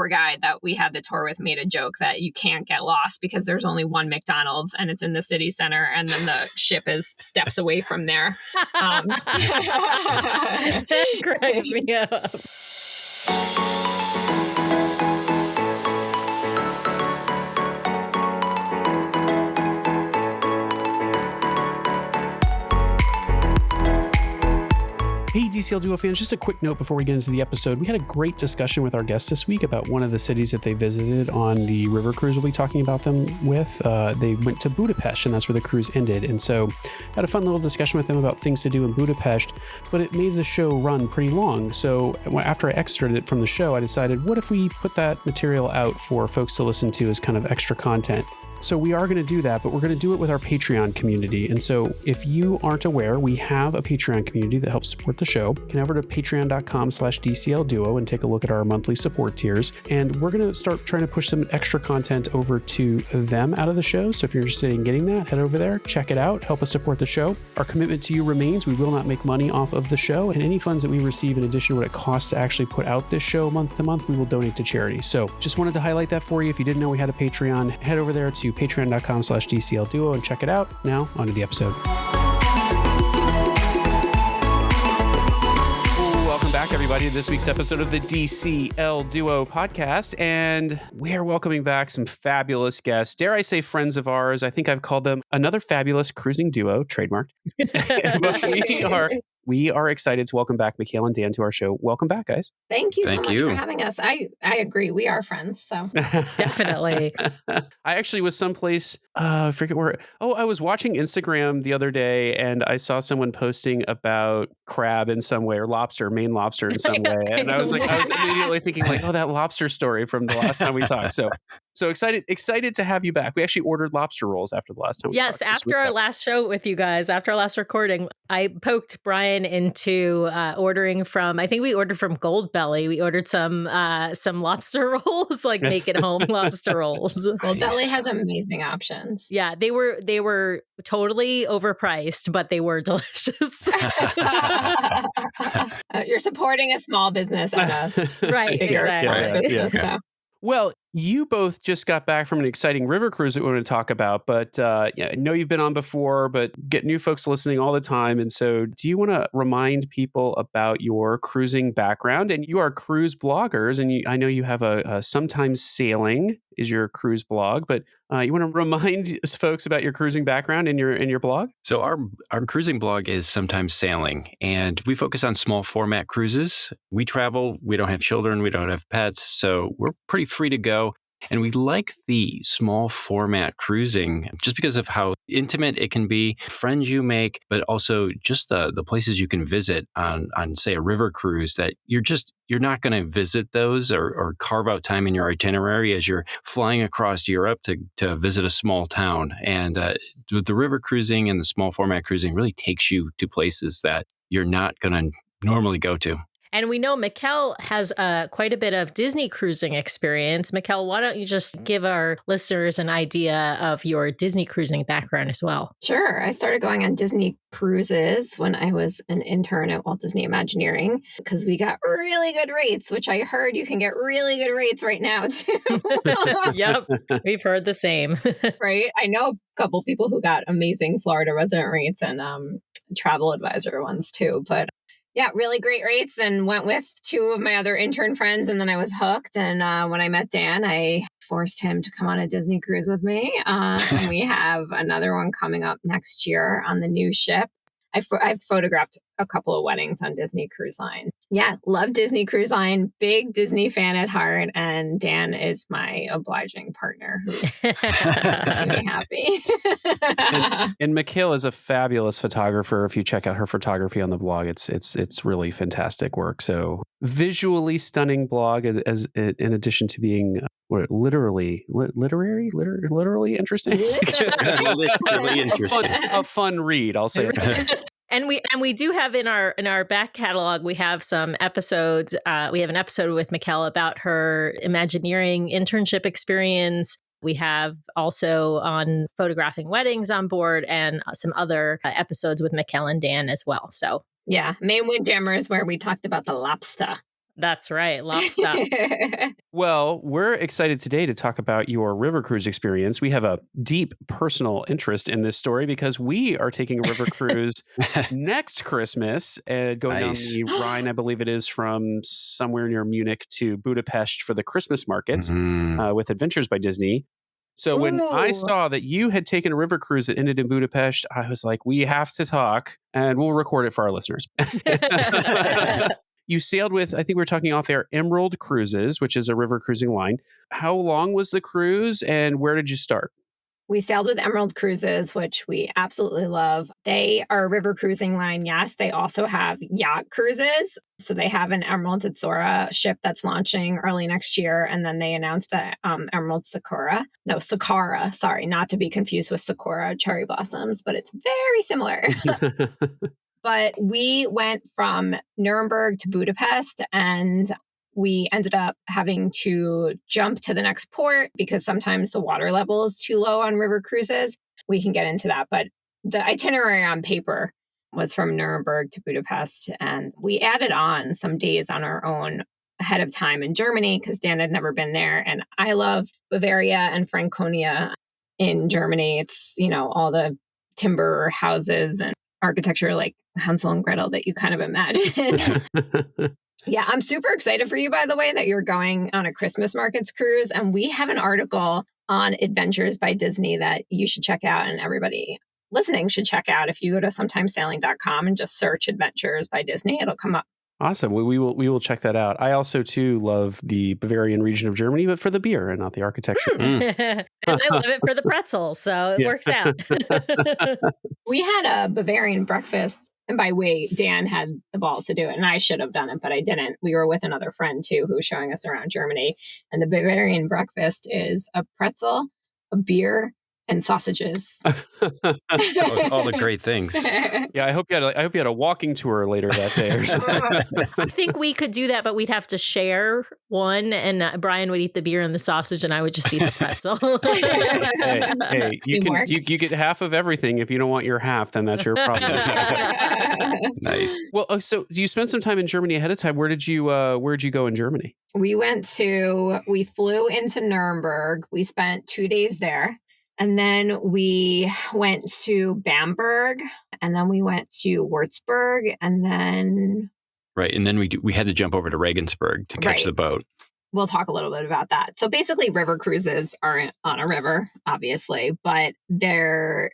tour guide that we had the tour with made a joke that you can't get lost because there's only one McDonald's and it's in the city center, and then the ship is steps away from there. That cracks me up. Hey, DCL Duo fans, just a quick note before we get into the episode. We had a great discussion with our guests this week about one of the cities that they visited on the river cruise we'll be talking about them with. They went to Budapest, and that's where the cruise ended. And so had a fun little discussion with them about things to do in Budapest, but it made the show run pretty long. So after I extracted it from the show, I decided, what if we put that material out for folks to listen to as kind of extra content? So we are going to do that, but we're going to do it with our Patreon community. And so if you aren't aware, we have a Patreon community that helps support the show. You can head over to patreon.com/DCLDuo and take a look at our monthly support tiers. And we're going to start trying to push some extra content over to them out of the show. So if you're interested in getting that, head over there, check it out, help us support the show. Our commitment to you remains. We will not make money off of the show, and any funds that we receive in addition to what it costs to actually put out this show month to month, we will donate to charity. So just wanted to highlight that for you. If you didn't know we had a Patreon, head over there to patreon.com/DCLDuo and check it out. Now, on to the episode. Welcome back, everybody, to this week's episode of the DCL Duo podcast. And we're welcoming back some fabulous guests. Dare I say friends of ours? I think I've called them another fabulous cruising duo, trademarked. But we are excited to welcome back Mikhail and Dan to our show. Welcome back, guys. Thank you so much for having us. I agree. We are friends. So Definitely. I actually was someplace, I forget where. Oh, I was watching Instagram the other day and I saw someone posting about crab in some way, or lobster, Maine lobster in some way. And I was immediately thinking like, oh, that lobster story from the last time we talked. So excited to have you back. We actually ordered lobster rolls after the last time we talked. Yes, after our last show with you guys, after our last recording, I poked Brian into ordering from, I think we ordered from Gold Belly. We ordered some lobster rolls, like make it home lobster rolls. Gold Belly has amazing options. Yeah, they were totally overpriced, but they were delicious. You're supporting a small business and a right, exactly. Business, so. Well, you both just got back from an exciting river cruise that we want to talk about, but I know you've been on before, but get new folks listening all the time. And so do you want to remind people about your cruising background? And you are cruise bloggers, and I know you have a Sometimes Sailing is your cruise blog, but you want to remind folks about your cruising background in your blog? So our cruising blog is Sometimes Sailing, and we focus on small format cruises. We travel, we don't have children, we don't have pets, so we're pretty free to go. And we like the small format cruising just because of how intimate it can be, friends you make, but also just the places you can visit on say a river cruise that you're not going to visit those or carve out time in your itinerary as you're flying across Europe to visit a small town. And the river cruising and the small format cruising really takes you to places that you're not going to normally go to. And we know Mikkel has quite a bit of Disney cruising experience. Mikkel, why don't you just give our listeners an idea of your Disney cruising background as well? Sure. I started going on Disney cruises when I was an intern at Walt Disney Imagineering because we got really good rates, which I heard you can get really good rates right now, too. Yep. We've heard the same. Right. I know a couple people who got amazing Florida resident rates and travel advisor ones, too. But yeah, really great rates, and went with two of my other intern friends, and then I was hooked. And when I met Dan, I forced him to come on a Disney cruise with me. And we have another one coming up next year on the new ship. I've photographed a couple of weddings on Disney Cruise Line. Yeah, love Disney Cruise Line. Big Disney fan at heart. And Dan is my obliging partner who makes me happy. and Mikhail is a fabulous photographer. If you check out her photography on the blog, it's really fantastic work. So visually stunning blog, as in addition to being literally interesting. Literally interesting. A fun read, I'll say it. And we do have in our back catalog, we have some episodes. We have an episode with Mikkel about her Imagineering internship experience. We have also on photographing weddings on board, and some other episodes with Mikkel and Dan as well. So yeah, Maine Windjammers, where we talked about the lobster. That's right. Lobster. Well, we're excited today to talk about your river cruise experience. We have a deep personal interest in this story because we are taking a river cruise next Christmas and going down Nice. the Rhine, I believe it is, from somewhere near Munich to Budapest for the Christmas markets with Adventures by Disney. So when I Ooh. saw that you had taken a river cruise that ended in Budapest, I was like, we have to talk and we'll record it for our listeners. You sailed with, I think we were talking off air, Emerald Cruises, which is a river cruising line. How long was the cruise and where did you start? We sailed with Emerald Cruises, which we absolutely love. They are a river cruising line. Yes, they also have yacht cruises. So they have an Emerald Azzurra ship that's launching early next year. And then they announced that Emerald Sakura. No, Sakara. Sorry, not to be confused with Sakura cherry blossoms, but it's very similar. But we went from Nuremberg to Budapest and we ended up having to jump to the next port because sometimes the water level is too low on river cruises. We can get into that. But the itinerary on paper was from Nuremberg to Budapest. And we added on some days on our own ahead of time in Germany because Dan had never been there. And I love Bavaria and Franconia in Germany. It's, all the timber houses and architecture like Hansel and Gretel that you kind of imagine. Yeah, I'm super excited for you, by the way, that you're going on a Christmas markets cruise. And we have an article on Adventures by Disney that you should check out and everybody listening should check out. If you go to sometimesailing.com and just search Adventures by Disney, it'll come up. Awesome. We will check that out. I also, too, love the Bavarian region of Germany, but for the beer and not the architecture. And I love it for the pretzels, so it works out. We had a Bavarian breakfast. And by way, Dan had the balls to do it. And I should have done it, but I didn't. We were with another friend, too, who was showing us around Germany. And the Bavarian breakfast is a pretzel, a beer, and sausages. all the great things. Yeah, I hope you had a walking tour later that day or something. I think we could do that, but we'd have to share one, and Brian would eat the beer and the sausage, and I would just eat the pretzel. hey, you get half of everything. If you don't want your half, then that's your problem. Nice. Well, so you spent some time in Germany ahead of time. Where'd you go in Germany? We flew into Nuremberg. We spent 2 days there. And then we went to Bamberg, and then we went to Würzburg, and then... Right, and then we had to jump over to Regensburg to catch the boat. We'll talk a little bit about that. So basically, river cruises aren't on a river, obviously, but the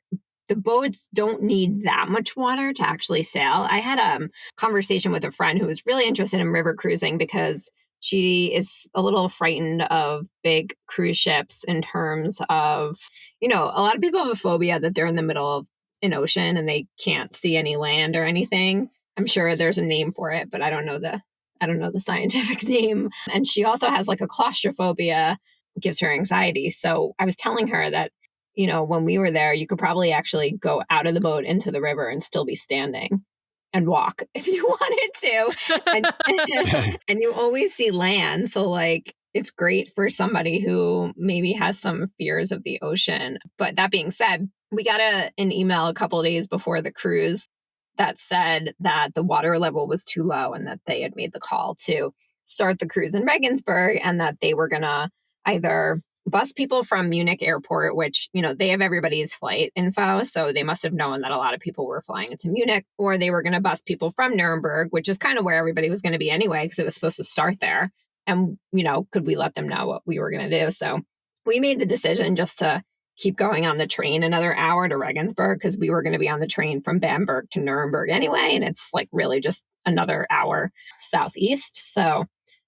boats don't need that much water to actually sail. I had a conversation with a friend who was really interested in river cruising because she is a little frightened of big cruise ships in terms of, a lot of people have a phobia that they're in the middle of an ocean and they can't see any land or anything. I'm sure there's a name for it, but I don't know the scientific name. And she also has like a claustrophobia, gives her anxiety. So I was telling her that, when we were there, you could probably actually go out of the boat into the river and still be standing and walk if you wanted to. And you always see land. So like, it's great for somebody who maybe has some fears of the ocean. But that being said, we got an email a couple of days before the cruise that said that the water level was too low and that they had made the call to start the cruise in Regensburg and that they were going to either bus people from Munich airport, which, they have everybody's flight info. So they must have known that a lot of people were flying into Munich, or they were going to bus people from Nuremberg, which is kind of where everybody was going to be anyway, because it was supposed to start there. And, could we let them know what we were going to do? So we made the decision just to keep going on the train another hour to Regensburg because we were going to be on the train from Bamberg to Nuremberg anyway. And it's like really just another hour southeast. So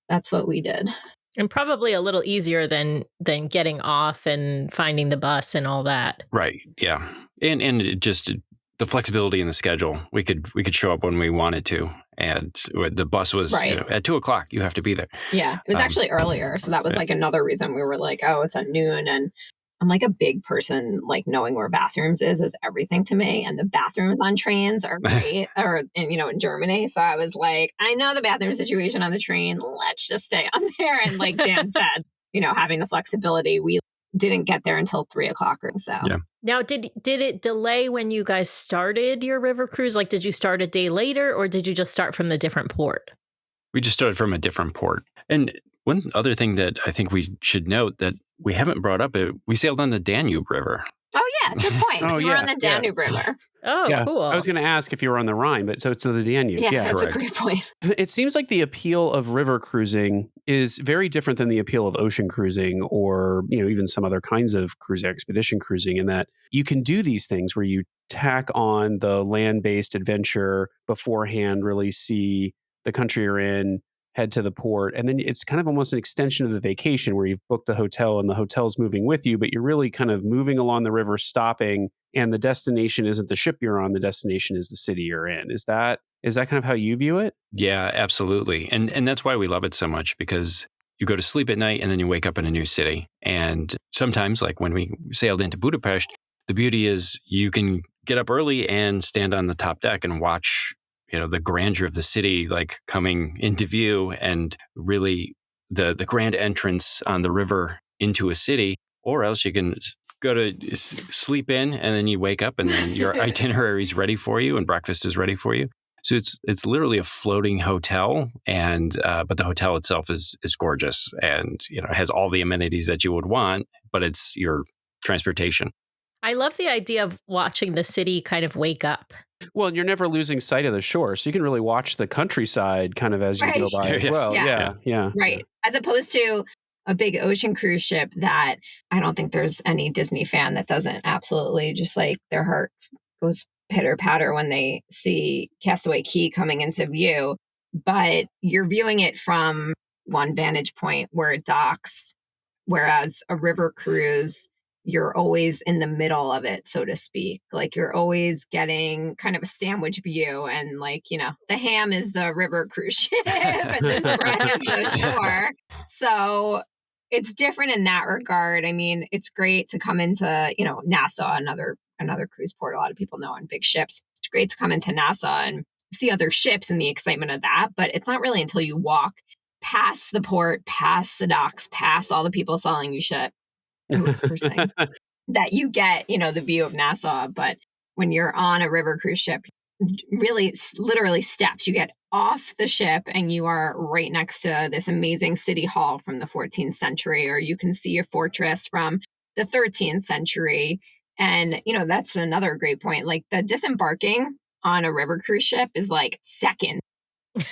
that's what we did. And probably a little easier than getting off and finding the bus and all that. Right. Yeah. And it just the flexibility in the schedule. We could show up when we wanted to. And the bus was at 2:00, you have to be there. Yeah. It was actually earlier. So that was like another reason we were like, oh, it's at noon. And I'm like a big person, like knowing where bathrooms is everything to me. And the bathrooms on trains are great in Germany. So I was like, I know the bathroom situation on the train. Let's just stay on there. And like Dan said, having the flexibility, we didn't get there until 3:00 or so. Yeah. Now, did it delay when you guys started your river cruise? Like, did you start a day later or did you just start from the different port? We just started from a different port. And one other thing that I think we should note that we haven't brought up, we sailed on the Danube River. Oh, yeah. Good point. Oh, We were on the Danube River. Oh, Yeah. cool. I was going to ask if you were on the Rhine, but so it's the Danube. Yeah, that's correct. a great point. It seems like the appeal of river cruising is very different than the appeal of ocean cruising or, even some other kinds of expedition cruising, in that you can do these things where you tack on the land-based adventure beforehand, really see the country you're in, head to the port, and then it's kind of almost an extension of the vacation where you've booked the hotel and the hotel's moving with you, but you're really kind of moving along the river, stopping, and the destination isn't the ship you're on, the destination is the city you're in. Is that kind of how you view it? Yeah, absolutely. And that's why we love it so much, because you go to sleep at night and then you wake up in a new city. And sometimes, like when we sailed into Budapest, the beauty is you can get up early and stand on the top deck and watch the grandeur of the city like coming into view, and really the grand entrance on the river into a city. Or else you can go to sleep in and then you wake up and then your itinerary is ready for you and breakfast is ready for you. So it's literally a floating hotel, and but the hotel itself is gorgeous, and it has all the amenities that you would want, but it's your transportation. I love the idea of watching the city kind of wake up. Well, you're never losing sight of the shore, so you can really watch the countryside kind of as you go by as Yes. well. Yeah. Yeah. Right. As opposed to a big ocean cruise ship that I don't think there's any Disney fan that doesn't absolutely just like their heart goes pitter patter when they see Castaway Cay coming into view. But you're viewing it from one vantage point where it docks, whereas a river cruise, you're always in the middle of it, so to speak. Like you're always getting kind of a sandwich view, and the ham is the river cruise ship and the spread is the shore. So it's different in that regard. I mean, it's great to come into, Nassau, another cruise port a lot of people know on big ships. It's great to come into Nassau and see other ships and the excitement of that, but it's not really until you walk past the port, past the docks, past all the people selling you shit, first thing, that you get, the view of Nassau. But when you're on a river cruise ship, really literally steps, you get off the ship and you are right next to this amazing city hall from the 14th century, or you can see a fortress from the 13th century. And, that's another great point. Like the disembarking on a river cruise ship is like seconds.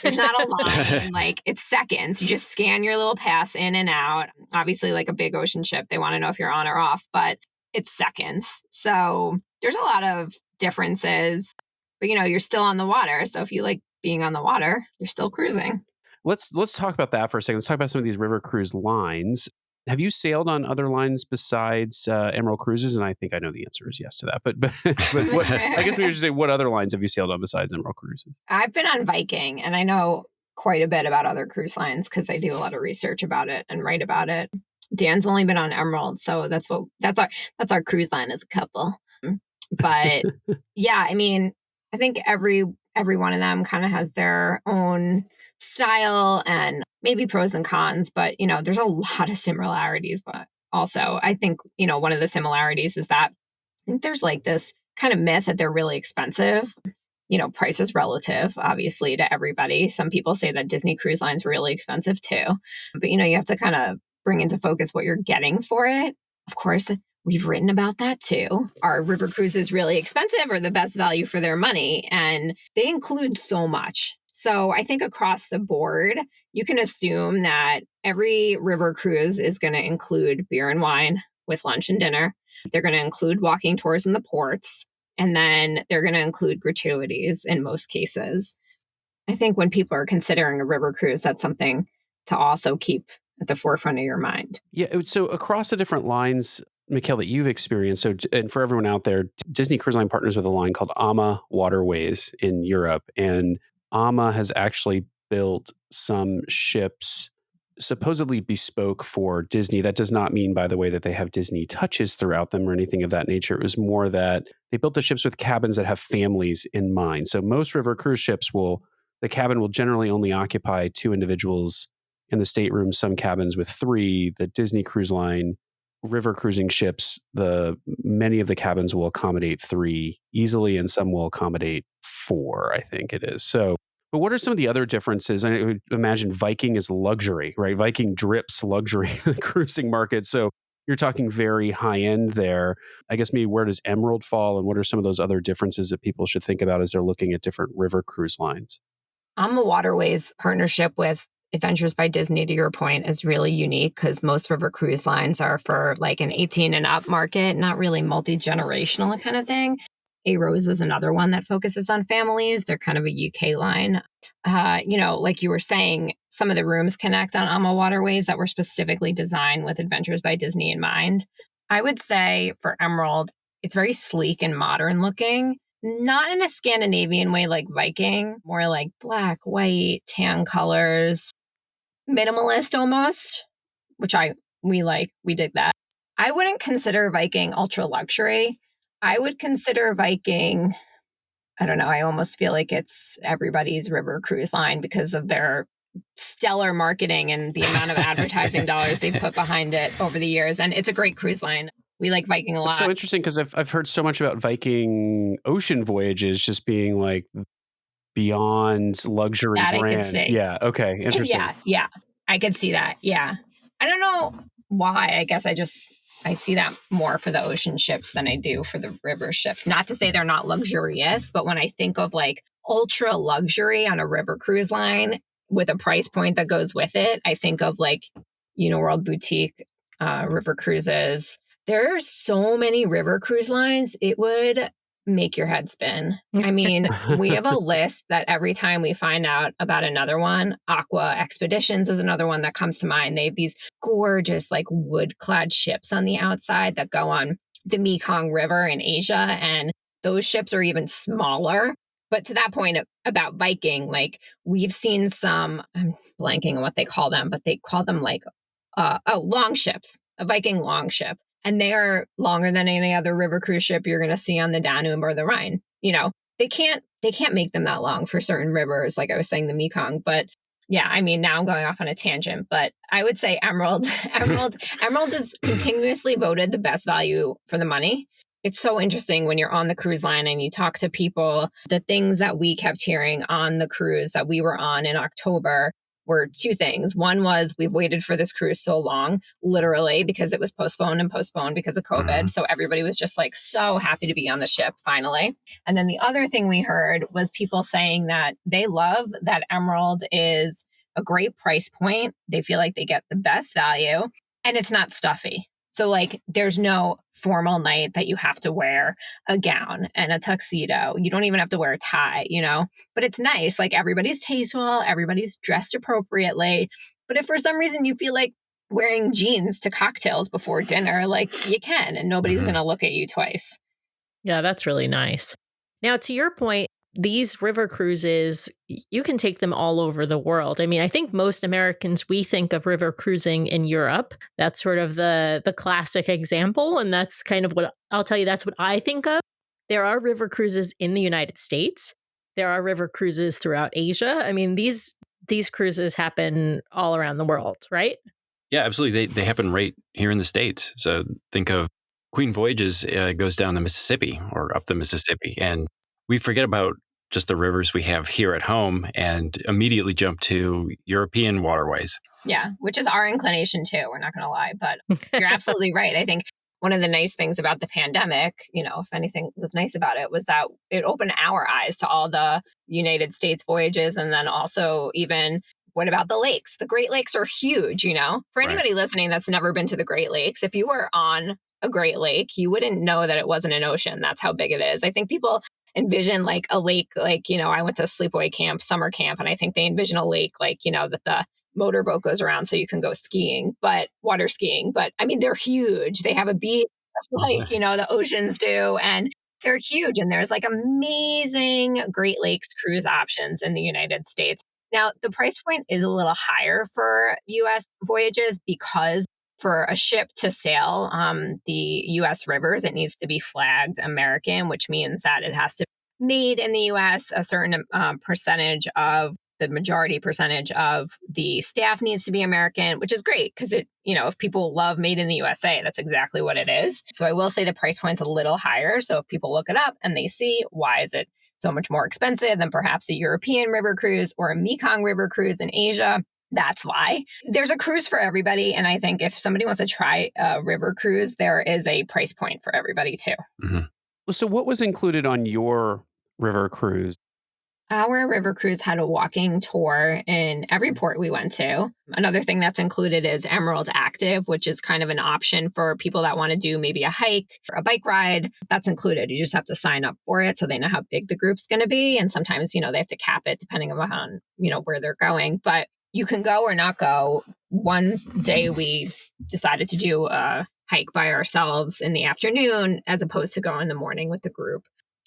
There's not a line, like it's seconds. You just scan your little pass in and out. Obviously, like a big ocean ship, they want to know if you're on or off, but it's seconds. So there's a lot of differences, but you're still on the water. So if you like being on the water, you're still cruising. Let's talk about that for a second. Let's talk about some of these river cruise lines. Have you sailed on other lines besides Emerald Cruises? And I think I know the answer is yes to that. But what, I guess we should say, what other lines have you sailed on besides Emerald Cruises? I've been on Viking, and I know quite a bit about other cruise lines because I do a lot of research about it and write about it. Dan's only been on Emerald, so that's our cruise line as a couple. But yeah, I mean, I think every one of them kind of has their own style and maybe pros and cons, but there's a lot of similarities. But also I think one of the similarities is that I think there's like this kind of myth that they're really expensive. Price is relative, obviously, to everybody. Some people say that Disney Cruise Line's really expensive too, but you have to kind of bring into focus what you're getting for it. Of course, we've written about that too. Are river cruises really expensive or the best value for their money? And they include so much. So I think across the board, you can assume that every river cruise is going to include beer and wine with lunch and dinner. They're going to include walking tours in the ports, and then they're going to include gratuities in most cases. I think when people are considering a river cruise, that's something to also keep at the forefront of your mind. Yeah. So across the different lines, Mikkel, that you've experienced, and for everyone out there, Disney Cruise Line partners with a line called AMA Waterways in Europe, and AMA has actually built some ships supposedly bespoke for Disney. That does not mean, by the way, that they have Disney touches throughout them or anything of that nature. It was more that they built the ships with cabins that have families in mind. So most river cruise ships the cabin will generally only occupy 2 individuals in the stateroom, some cabins with 3. The Disney Cruise Line river cruising ships, many of the cabins will accommodate 3 easily, and some will accommodate 4, I think it is. So But what are some of the other differences? I would imagine Viking is luxury, right? Viking drips luxury in the cruising market. So you're talking very high end there. I guess maybe where does Emerald fall, and what are some of those other differences that people should think about as they're looking at different river cruise lines? Alma Waterways partnership with Adventures by Disney, to your point, is really unique because most river cruise lines are for like an 18 and up market, not really multi-generational kind of thing. A Rose is another one that focuses on families. They're kind of a UK line. Like you were saying, some of the rooms connect on Alma Waterways that were specifically designed with Adventures by Disney in mind. I would say for Emerald, it's very sleek and modern looking. Not in a Scandinavian way like Viking, more like black, white, tan colors, minimalist almost, which we like. We did that. I wouldn't consider Viking ultra luxury. I would consider Viking, I don't know, I almost feel like it's everybody's river cruise line because of their stellar marketing and the amount of advertising dollars they've put behind it over the years. And it's a great cruise line. We like Viking a lot. It's so interesting because I've heard so much about Viking ocean voyages just being like beyond luxury That brand. I could see. Yeah. Okay. Interesting. Yeah. I could see that. Yeah. I don't know why. I guess I see that more for the ocean ships than I do for the river ships. Not to say they're not luxurious, but when I think of like ultra luxury on a river cruise line with a price point that goes with it, I think of like World Boutique, river cruises. There are so many river cruise lines, it would make your head spin. I mean, we have a list that every time we find out about another one, Aqua Expeditions is another one that comes to mind. They have these gorgeous like wood-clad ships on the outside that go on the Mekong River in Asia. And those ships are even smaller. But to that point about Viking, like we've seen some, I'm blanking on what they call them, but they call them like, long ships, a Viking long ship. And they are longer than any other river cruise ship you're going to see on the Danube or the Rhine. They can't make them that long for certain rivers, like I was saying, the Mekong. But yeah, I mean, now I'm going off on a tangent, but I would say Emerald is continuously voted the best value for the money. It's so interesting when you're on the cruise line and you talk to people, the things that we kept hearing on the cruise that we were on in October were two things. One was we've waited for this cruise so long, literally, because it was postponed because of COVID. Mm-hmm. So everybody was just like so happy to be on the ship finally. And then the other thing we heard was people saying that they love that Emerald is a great price point. They feel like they get the best value and it's not stuffy. So like there's no formal night that you have to wear a gown and a tuxedo. You don't even have to wear a tie, but it's nice. Like everybody's tasteful, everybody's dressed appropriately. But if for some reason you feel like wearing jeans to cocktails before dinner, like you can, and nobody's going to look at you twice. Yeah, that's really nice. Now, to your point, these river cruises, you can take them all over the world. I mean, I think most Americans, we think of river cruising in Europe. That's sort of the classic example. And that's kind of what I'll tell you, that's what I think of. There are river cruises in the United States. There are river cruises throughout Asia. I mean, these cruises happen all around the world, right? Yeah, absolutely. They happen right here in the States. So think of Queen Voyages goes down the Mississippi or up the Mississippi. And we forget about just the rivers we have here at home and immediately jump to European waterways. Yeah, which is our inclination too. We're not going to lie, but you're absolutely right. I think one of the nice things about the pandemic, if anything was nice about it, was that it opened our eyes to all the United States voyages. And then also even, what about the lakes? The Great Lakes are huge, For anybody listening that's never been to the Great Lakes, if you were on a Great Lake, you wouldn't know that it wasn't an ocean. That's how big it is. I think people envision like a lake, like, I went to sleepaway camp, summer camp, and I think they envision a lake like, that the motorboat goes around so you can go water skiing. But I mean, they're huge. They have a beach just like, the oceans do. And they're huge. And there's like amazing Great Lakes cruise options in the United States. Now, the price point is a little higher for U.S. voyages because for a ship to sail the U.S. rivers, it needs to be flagged American, which means that it has to be made in the U.S. A certain majority percentage of the staff needs to be American, which is great because if people love made in the USA, that's exactly what it is. So I will say the price point's a little higher. So if people look it up and they see why is it so much more expensive than perhaps a European river cruise or a Mekong river cruise in Asia. That's why. There's a cruise for everybody. And I think if somebody wants to try a river cruise, there is a price point for everybody too. Mm-hmm. So what was included on your river cruise? Our river cruise had a walking tour in every port we went to. Another thing that's included is Emerald Active, which is kind of an option for people that want to do maybe a hike or a bike ride. That's included. You just have to sign up for it so they know how big the group's going to be. And sometimes, they have to cap it depending on, where they're going. But you can go or not go. One day we decided to do a hike by ourselves in the afternoon as opposed to go in the morning with the group.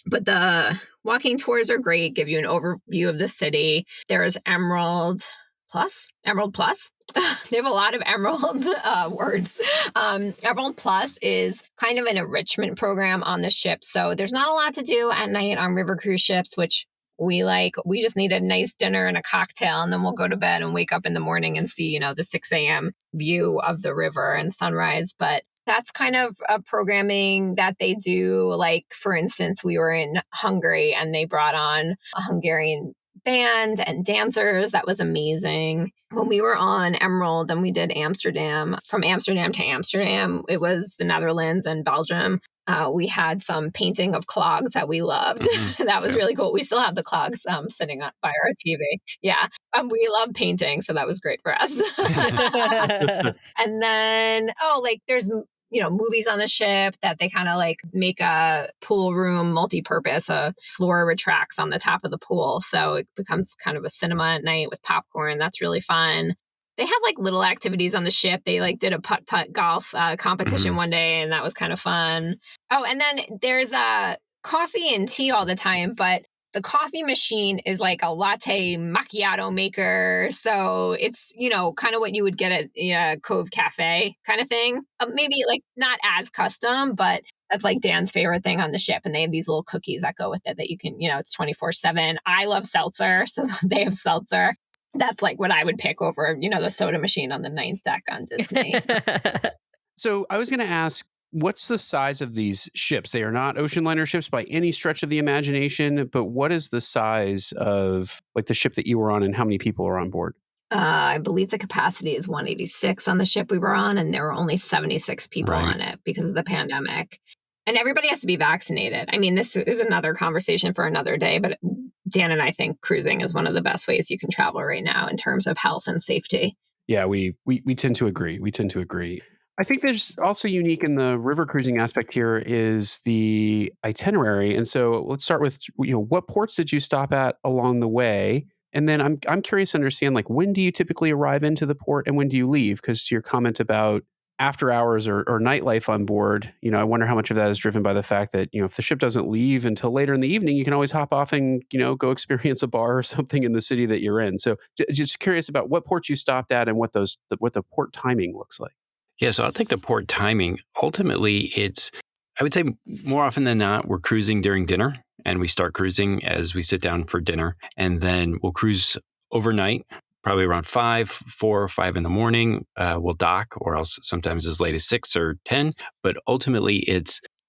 But the walking tours are great, give you an overview of the city. There's Emerald Plus. They have a lot of Emerald words. Emerald Plus is kind of an enrichment program on the ship. So there's not a lot to do at night on river cruise ships, which we like. We just need a nice dinner and a cocktail, and then we'll go to bed and wake up in the morning and see, the 6 a.m. view of the river and sunrise. But that's kind of a programming that they do. Like, for instance, we were in Hungary and they brought on a Hungarian band and dancers. That was amazing. When we were on Emerald and we did Amsterdam, from Amsterdam to Amsterdam, it was the Netherlands and Belgium. We had some painting of clogs that we loved. Mm-hmm. That was really cool. We still have the clogs sitting up by our TV. Yeah. We love painting. So that was great for us. And then, there's movies on the ship that they kind of make a pool room multi-purpose. A floor retracts on the top of the pool. So it becomes kind of a cinema at night with popcorn. That's really fun. They have little activities on the ship. They did a putt-putt golf competition one day, and that was kind of fun. Oh, and then there's coffee and tea all the time, but the coffee machine is like a latte macchiato maker. So it's, kind of what you would get at a Cove Cafe kind of thing. Maybe not as custom, but that's Dan's favorite thing on the ship. And they have these little cookies that go with it that you can, it's 24/7. I love seltzer. So they have seltzer. That's what I would pick over, the soda machine on the 9th deck on Disney. So I was going to ask, what's the size of these ships? They are not ocean liner ships by any stretch of the imagination, but what is the size of the ship that you were on and how many people are on board? I believe the capacity is 186 on the ship we were on, and there were only 76 people on it because of the pandemic. And everybody has to be vaccinated. I mean, this is another conversation for another day, but Dan and I think cruising is one of the best ways you can travel right now in terms of health and safety. Yeah, we tend to agree. I think there's also unique in the river cruising aspect here is the itinerary. And so let's start with, what ports did you stop at along the way? And then I'm curious to understand, when do you typically arrive into the port and when do you leave? Because your comment about after hours or nightlife on board, I wonder how much of that is driven by the fact that, if the ship doesn't leave until later in the evening, you can always hop off and, go experience a bar or something in the city that you're in. So just curious about what ports you stopped at and what the port timing looks like. Yeah, so I'll take the port timing. Ultimately, I would say more often than not, we're cruising during dinner and we start cruising as we sit down for dinner. And then we'll cruise overnight, probably around 4 or 5 in the morning. We'll dock or else sometimes as late as 6 or 10. But ultimately,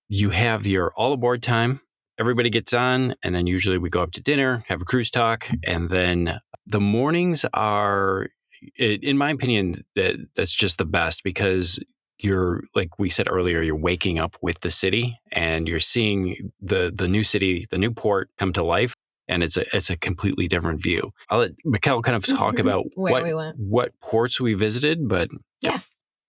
you have your all aboard time. Everybody gets on and then usually we go up to dinner, have a cruise talk. And then the mornings are, in my opinion, that's just the best because you're, like we said earlier, you're waking up with the city and you're seeing the new city, the new port come to life. And it's a completely different view. I'll let Mikkel kind of talk about what ports we visited, but yeah.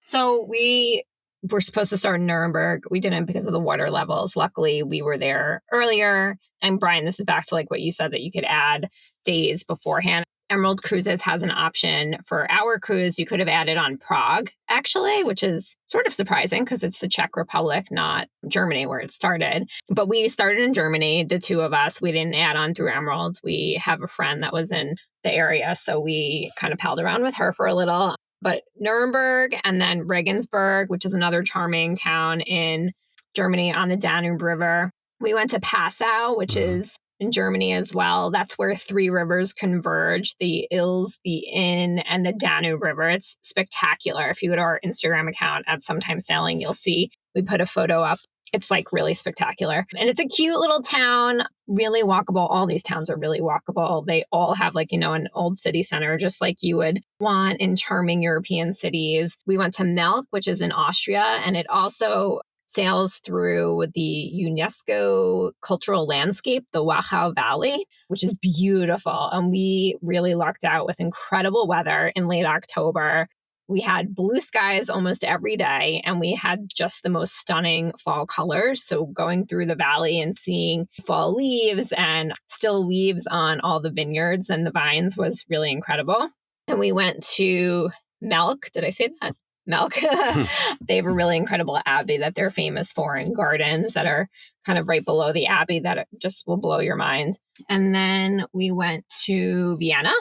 So we were supposed to start in Nuremberg. We didn't because of the water levels. Luckily, we were there earlier. And Brian, this is back to what you said that you could add days beforehand. Emerald Cruises has an option for our cruise. You could have added on Prague, actually, which is sort of surprising because it's the Czech Republic, not Germany, where it started. But we started in Germany, the two of us. We didn't add on through Emerald. We have a friend that was in the area, so we kind of palled around with her for a little. But Nuremberg and then Regensburg, which is another charming town in Germany on the Danube River. We went to Passau, which is in Germany as well. That's where 3 rivers converge, the Ilz, the Inn, and the Danube River. It's spectacular. If you go to our Instagram account at Sometime Sailing, you'll see we put a photo up It's like really spectacular. And it's a cute little town, really walkable. All these towns are really walkable. They all have like, an old city center, just like you would want in charming European cities. We went to Melk, which is in Austria, and it also sails through the UNESCO cultural landscape, the Wachau Valley, which is beautiful. And we really lucked out with incredible weather in late October. We had blue skies almost every day, and we had just the most stunning fall colors. So going through the valley and seeing fall leaves and still leaves on all the vineyards and the vines was really incredible. And we went to Melk. Did I say that? Melk. They have a really incredible abbey that they're famous for, and gardens that are kind of right below the abbey that just will blow your mind. And then we went to Vienna.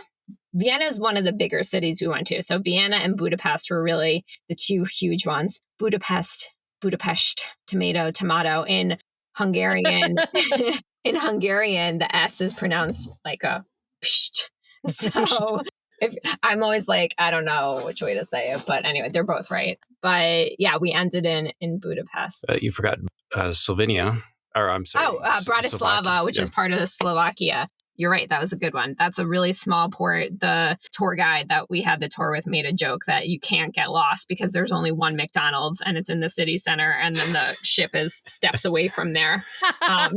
Vienna is one of the bigger cities we went to. So Vienna and Budapest were really the two huge ones. Budapest, tomato. In Hungarian, the S is pronounced like a psht. So I'm always like, I don't know which way to say it, but anyway, they're both right. But yeah, we ended in Budapest. You forgot Slovenia, or I'm sorry. Bratislava, which is part of Slovakia. You're right. That was a good one. That's a really small port. The tour guide that we had the tour with made a joke that you can't get lost because there's only one McDonald's and it's in the city center. And then the ship is steps away from there. That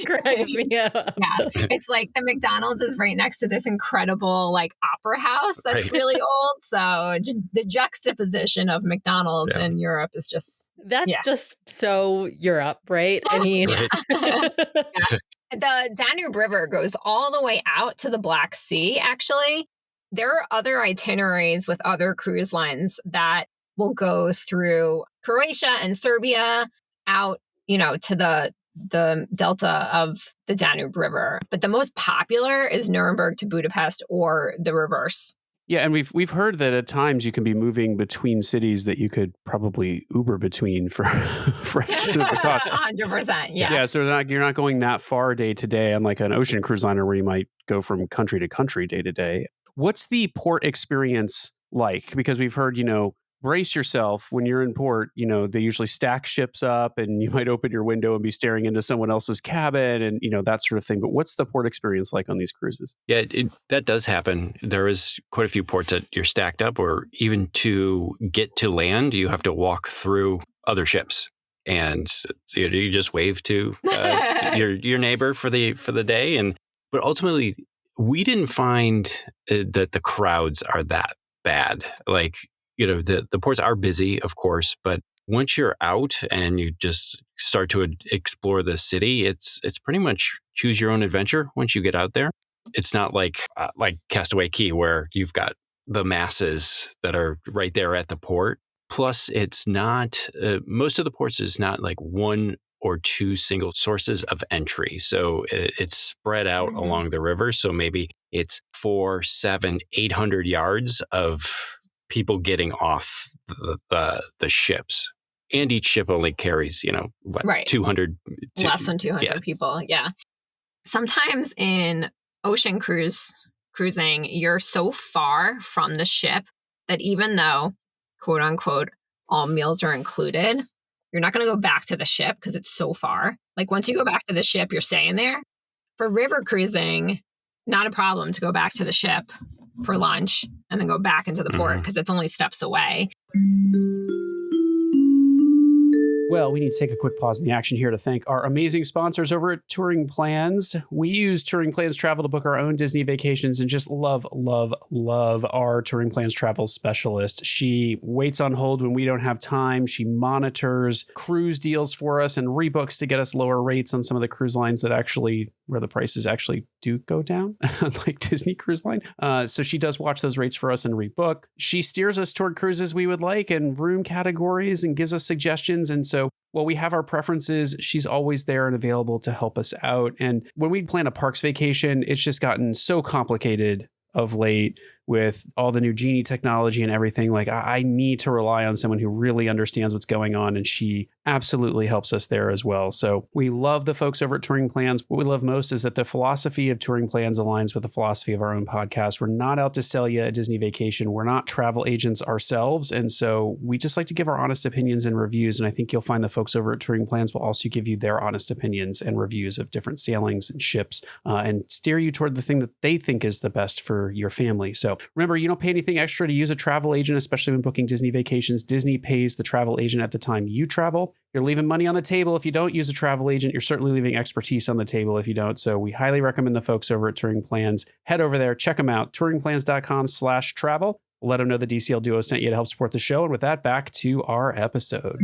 cracks me up. Yeah. It's like the McDonald's is right next to this incredible like opera house that's really old. So the juxtaposition of McDonald's in Europe is just... That's just so Europe, right? I mean... Yeah. The Danube River goes all the way out to the Black Sea, actually. There are other itineraries with other cruise lines that will go through Croatia and Serbia out, to the delta of the Danube River. But the most popular is Nuremberg to Budapest or the reverse. Yeah, and we've heard that at times you can be moving between cities that you could probably Uber between for fraction of the cost. 100%, yeah. Yeah, so you're not going that far day to day, unlike an ocean cruise liner where you might go from country to country day to day. What's the port experience like? Because we've heard, brace yourself when you're in port. They usually stack ships up and you might open your window and be staring into someone else's cabin and, that sort of thing. But what's the port experience like on these cruises? Yeah, that does happen. There is quite a few ports that you're stacked up, or even to get to land, you have to walk through other ships. And you just wave to your neighbor for the day. But ultimately, we didn't find that the crowds are that bad. Like, the ports are busy, of course, but once you're out and you just start to explore the city, it's pretty much choose your own adventure once you get out there. It's not like Castaway Cay where you've got the masses that are right there at the port. Plus, it's not, most of the ports is not like one or two single sources of entry. So it's spread out along the river. So maybe it's 400, 700, 800 yards of people getting off the ships. And each ship only carries, 200. Less than 200 people. Yeah. Sometimes in ocean cruising, you're so far from the ship that even though, quote unquote, all meals are included, you're not going to go back to the ship because it's so far. Like once you go back to the ship, you're staying there. For river cruising, not a problem to go back to the ship for lunch and then go back into the port because it's only steps away. Well, we need to take a quick pause in the action here to thank our amazing sponsors over at Touring Plans. We use Touring Plans Travel to book our own Disney vacations and just love, love, love our Touring Plans Travel specialist. She waits on hold when we don't have time. She monitors cruise deals for us and rebooks to get us lower rates on some of the cruise lines where the prices actually do go down, like Disney Cruise Line. So she does watch those rates for us and rebook. She steers us toward cruises we would like and room categories and gives us suggestions. And so while we have our preferences, she's always there and available to help us out. And when we plan a parks vacation, it's just gotten so complicated of late with all the new Genie technology and everything. Like I need to rely on someone who really understands what's going on. And she absolutely helps us there as well. So we love the folks over at Touring Plans. What we love most is that the philosophy of Touring Plans aligns with the philosophy of our own podcast. We're not out to sell you a Disney vacation. We're not travel agents ourselves. And so we just like to give our honest opinions and reviews. And I think you'll find the folks over at Touring Plans will also give you their honest opinions and reviews of different sailings and ships and steer you toward the thing that they think is the best for your family. So remember, you don't pay anything extra to use a travel agent, especially when booking Disney vacations. Disney pays the travel agent at the time you travel. You're leaving money on the table if you don't use a travel agent. You're certainly leaving expertise on the table if you don't. So we highly recommend the folks over at Touring Plans. Head over there, check them out, touringplans.com/travel. Let them know the DCL Duo sent you to help support the show. And with that, back to our episode.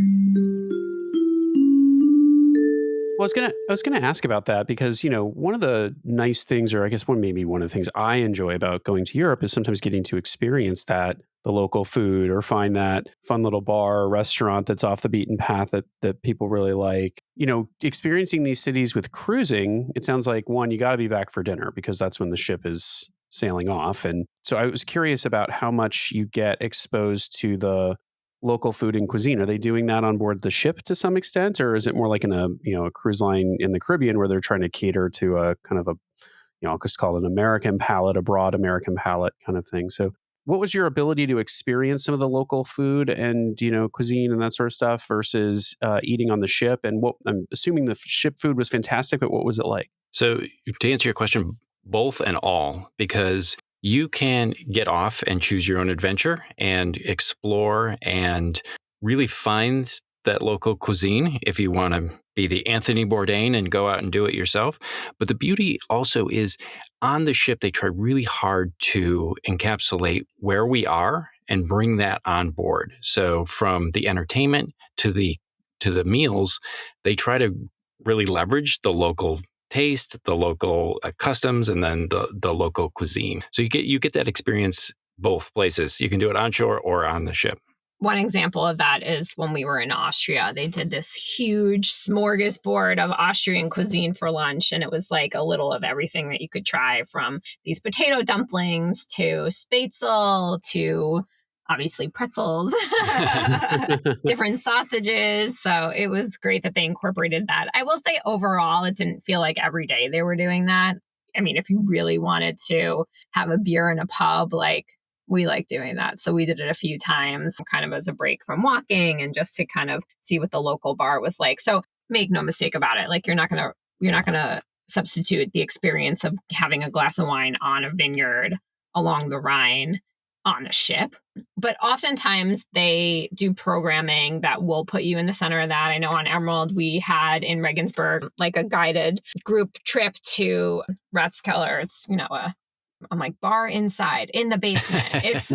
Well, I was gonna ask about that because, one of the nice things, or I guess one of the things I enjoy about going to Europe is sometimes getting to experience the local food or find that fun little bar or restaurant that's off the beaten path that people really like. Experiencing these cities with cruising, it sounds like, one, you got to be back for dinner because that's when the ship is sailing off. And so I was curious about how much you get exposed to the local food and cuisine. Are they doing that on board the ship to some extent, or is it more like in a cruise line in the Caribbean where they're trying to cater to a kind of a, I'll just call it an American palate, a broad American palate kind of thing. So what was your ability to experience some of the local food and, cuisine and that sort of stuff versus eating on the ship? And what I'm assuming the ship food was fantastic, but what was it like? So to answer your question, both and all, because you can get off and choose your own adventure and explore and really find that local cuisine if you want to be the Anthony Bourdain and go out and do it yourself. But the beauty also is on the ship, they try really hard to encapsulate where we are and bring that on board. So from the entertainment to the meals, they try to really leverage the local taste, the local customs, and then the local cuisine. So you get that experience both places. You can do it onshore or on the ship. One example of that is when we were in Austria. They did this huge smorgasbord of Austrian cuisine for lunch, and it was like a little of everything that you could try, from these potato dumplings to spätzle to obviously pretzels, different sausages. So it was great that they incorporated that. I will say overall, it didn't feel like every day they were doing that. I mean, if you really wanted to have a beer in a pub, we like doing that. So we did it a few times kind of as a break from walking and just to kind of see what the local bar was like. So make no mistake about it. You're not going to substitute the experience of having a glass of wine on a vineyard along the Rhine on a ship. But oftentimes they do programming that will put you in the center of that. I know on Emerald, we had in Regensburg, a guided group trip to Rathskeller. It's, I'm like, bar inside in the basement. It's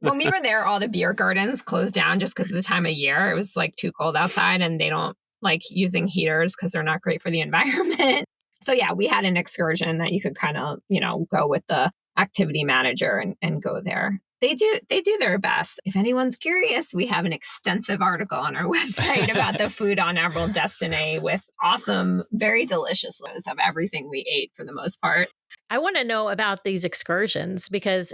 when we were there, all the beer gardens closed down just because of the time of year. It was too cold outside and they don't like using heaters because they're not great for the environment. So yeah, we had an excursion that you could kind of, go with the activity manager and go there. They do their best. If anyone's curious, we have an extensive article on our website about the food on Emerald Destiny with awesome, very delicious lists of everything we ate for the most part. I want to know about these excursions because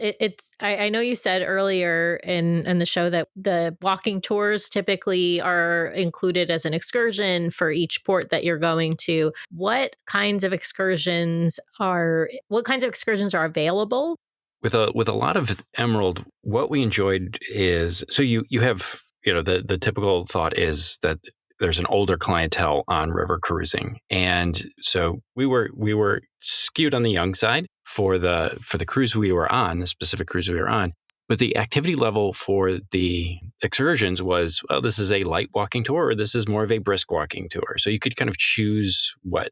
I know you said earlier in the show that the walking tours typically are included as an excursion for each port that you're going to. What kinds of excursions are available? With a lot of Emerald, what we enjoyed is, so you have, the typical thought is that there's an older clientele on river cruising. And so we were skewed on the young side for the cruise we were on, the specific cruise we were on. But the activity level for the excursions was, well, this is a light walking tour, or this is more of a brisk walking tour. So you could kind of choose what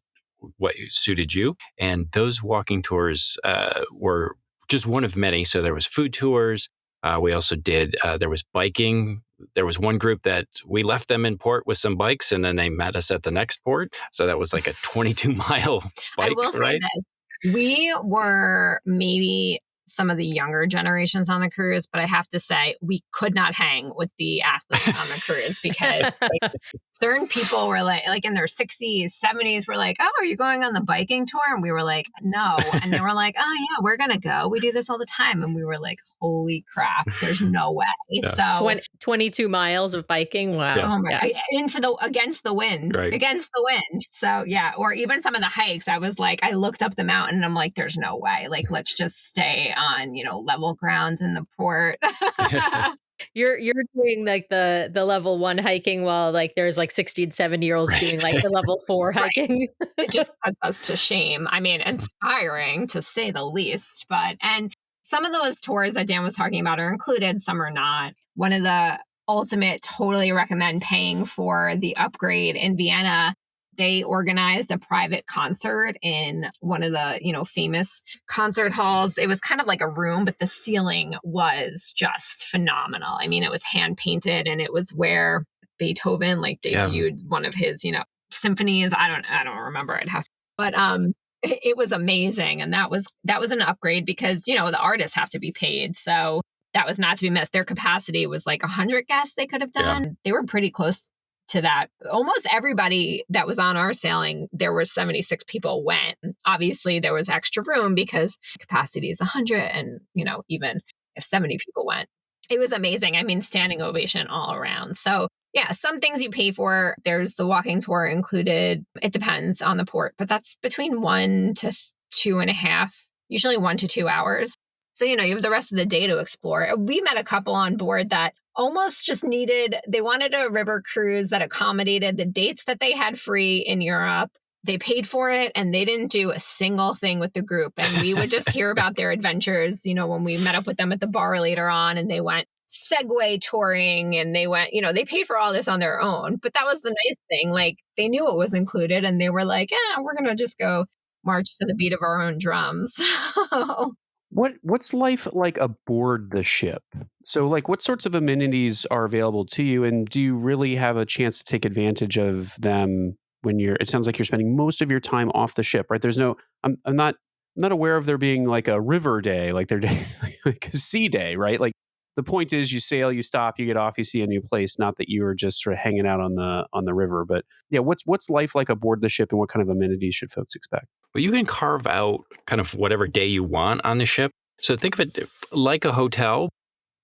suited you. And those walking tours were just one of many. So there was food tours. We also did, there was biking. There was one group that we left them in port with some bikes and then they met us at the next port. So that was like a 22-mile bike, I will say this. We were maybe some of the younger generations on the cruise, but I have to say we could not hang with the athletes on the cruise because certain people were like in their 60s, 70s were like, oh, are you going on the biking tour? And we were like, no. And they were like, oh yeah, we're going to go. We do this all the time. And we were like, holy crap, there's no way. Yeah. So 22 miles of biking. Wow. Yeah. Oh my, against the wind, against the wind. So yeah. Or even some of the hikes, I was like, I looked up the mountain and I'm like, there's no way. Like, let's just stay on, level grounds in the port. You're doing like the level 1 hiking while like there's like 60 and 70-year-olds doing like the level 4 hiking. It just puts us to shame. I mean, inspiring to say the least. And some of those tours that Dan was talking about are included, some are not. One of the ultimate, totally recommend paying for the upgrade in Vienna. They organized a private concert in one of the, famous concert halls. It was kind of like a room, but the ceiling was just phenomenal. I mean, it was hand painted, and it was where Beethoven debuted one of his, symphonies. I don't remember it, but it was amazing, and that was an upgrade because the artists have to be paid, so that was not to be missed. Their capacity was like 100 guests they could have done. Yeah. They were pretty close to that. Almost everybody that was on our sailing, there were 76 people went. Obviously, there was extra room because capacity is 100, and even if 70 people went, it was amazing. I mean, standing ovation all around. So yeah, some things you pay for. There's the walking tour included. It depends on the port, but that's between 1 to 2.5, usually 1 to 2 hours. So, you have the rest of the day to explore. We met a couple on board that almost just they wanted a river cruise that accommodated the dates that they had free in Europe. They paid for it, and they didn't do a single thing with the group. And we would just hear about their adventures, when we met up with them at the bar later on, and they went Segway touring, and they went, they paid for all this on their own. But that was the nice thing. Like, they knew it was included, and they were like, we're going to just go march to the beat of our own drums. What's life like aboard the ship? So, like, what sorts of amenities are available to you, and do you really have a chance to take advantage of them when it sounds like you're spending most of your time off the ship, right? There's no, I'm not aware of there being like a river day, like their day, like a sea day, right? Like, the point is you sail, you stop, you get off, you see a new place, not that you are just sort of hanging out on the river. But yeah, what's life like aboard the ship, and what kind of amenities should folks expect? Well, you can carve out kind of whatever day you want on the ship. So think of it like a hotel.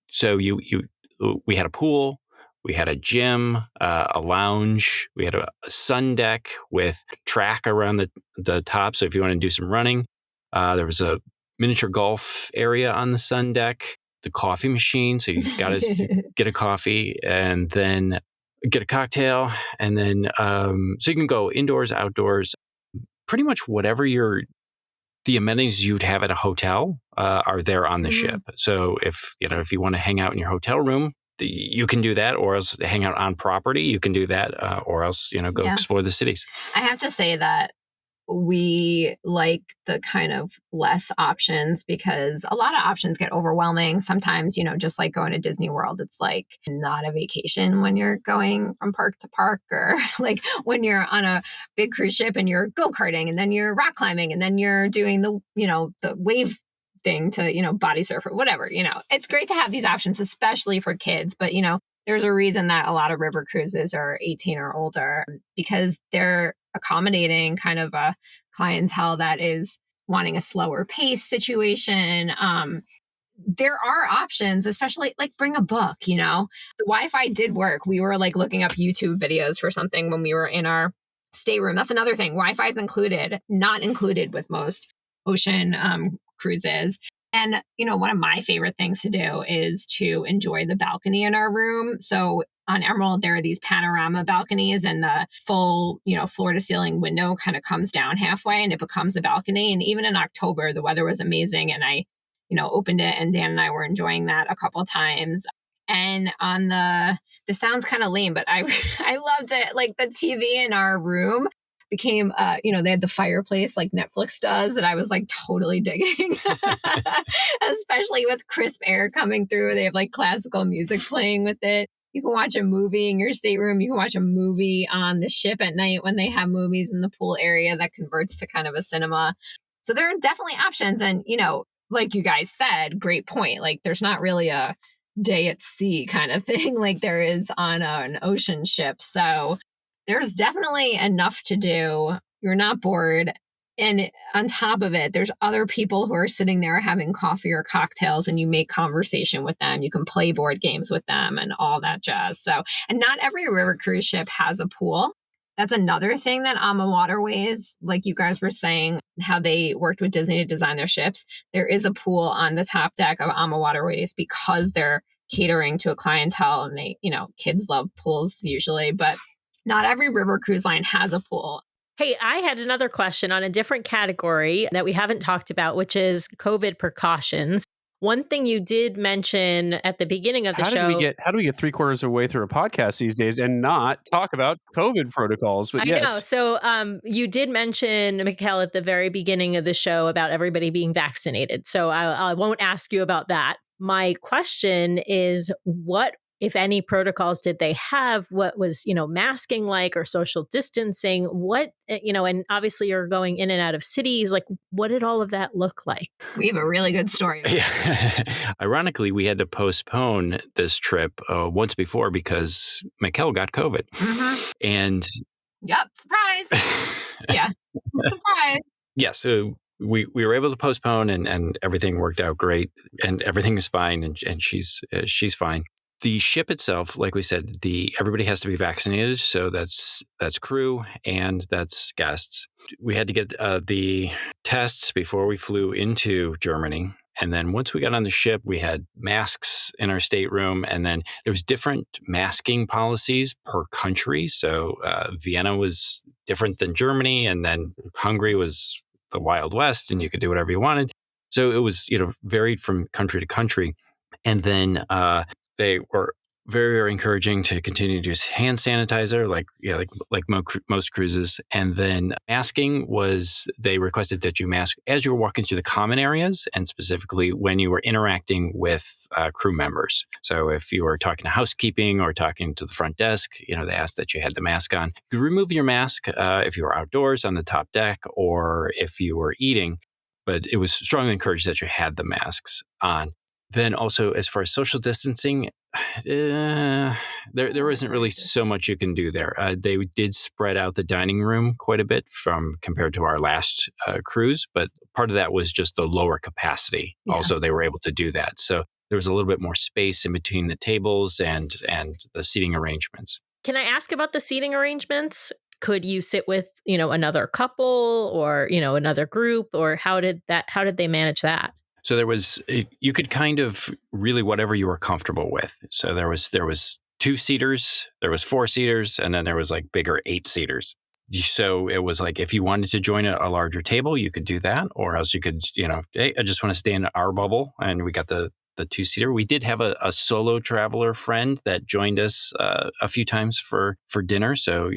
So we had a pool, we had a gym, a lounge, we had a sun deck with track around the top. So if you want to do some running, there was a miniature golf area on the sun deck, the coffee machine. So you got to get a coffee and then get a cocktail. And then, so you can go indoors, outdoors, pretty much whatever the amenities you'd have at a hotel are there on the ship. So if you want to hang out in your hotel room, you can do that, or else hang out on property. You can do that, or else go explore the cities. I have to say that we like the kind of less options because a lot of options get overwhelming. Sometimes, just like going to Disney World, it's like not a vacation when you're going from park to park, or like when you're on a big cruise ship and you're go-karting, and then you're rock climbing, and then you're doing the wave thing to, body surf or whatever, it's great to have these options, especially for kids. But, there's a reason that a lot of river cruises are 18 or older, because they're accommodating kind of a clientele that is wanting a slower pace situation. There are options, especially like bring a book, the Wi-Fi did work. We were like looking up YouTube videos for something when we were in our stateroom. That's another thing. Wi-Fi is included, not included with most ocean cruises. And, one of my favorite things to do is to enjoy the balcony in our room. So on Emerald, there are these panorama balconies, and the full, floor to ceiling window kind of comes down halfway and it becomes a balcony. And even in October, the weather was amazing. And I, opened it, and Dan and I were enjoying that a couple of times. And on this sounds kind of lame, but I loved it. Like the TV in our room became, they had the fireplace like Netflix does, that I was like totally digging, especially with crisp air coming through. They have like classical music playing with it. You can watch a movie in your stateroom. You can watch a movie on the ship at night when they have movies in the pool area that converts to kind of a cinema. So there are definitely options. And, like you guys said, great point. Like there's not really a day at sea kind of thing like there is on an ocean ship. So there's definitely enough to do. You're not bored. And on top of it, there's other people who are sitting there having coffee or cocktails, and you make conversation with them. You can play board games with them and all that jazz. So, and not every river cruise ship has a pool. That's another thing that AMA Waterways, like you guys were saying, how they worked with Disney to design their ships. There is a pool on the top deck of AMA Waterways because they're catering to a clientele, and they, kids love pools usually, but not every river cruise line has a pool. Hey, I had another question on a different category that we haven't talked about, which is COVID precautions. One thing you did mention at the beginning of the show. How do we get 3/4 of the way through a podcast these days and not talk about COVID protocols? But I know. So you did mention, Mikkel, at the very beginning of the show about everybody being vaccinated. So I won't ask you about that. My question is, what, if any, protocols did they have? What was, masking like, or social distancing? What, and obviously you're going in and out of cities. Like, what did all of that look like? We have a really good story. Yeah. Ironically, we had to postpone this trip once before because Mikkel got COVID. Mm-hmm. And yep, surprise. Yeah, surprise. Yeah, so we were able to postpone, and everything worked out great, and everything is fine, and she's fine. The ship itself, like we said, everybody has to be vaccinated. So that's crew and that's guests. We had to get the tests before we flew into Germany. And then once we got on the ship, we had masks in our stateroom. And then there was different masking policies per country. So Vienna was different than Germany. And then Hungary was the Wild West, and you could do whatever you wanted. So it was, varied from country to country. And then they were very, very encouraging to continue to use hand sanitizer, like most cruises. And then masking was, they requested that you mask as you were walking through the common areas, and specifically when you were interacting with crew members. So if you were talking to housekeeping or talking to the front desk, they asked that you had the mask on. You could remove your mask if you were outdoors on the top deck or if you were eating, but it was strongly encouraged that you had the masks on. Then also, as far as social distancing, there isn't really so much you can do there. They did spread out the dining room quite a bit compared to our last cruise, but part of that was just the lower capacity. Yeah. Also, they were able to do that. So there was a little bit more space in between the tables and the seating arrangements. Can I ask about the seating arrangements? Could you sit with, another couple or, another group, or how did they manage that? So you could kind of really whatever you were comfortable with. So there was 2-seaters, there was 4-seaters, and then there was like bigger 8-seaters. So it was like, if you wanted to join a larger table, you could do that, or else you could, hey, I just want to stay in our bubble. And we got the 2-seater. We did have a solo traveler friend that joined us a few times for dinner. So,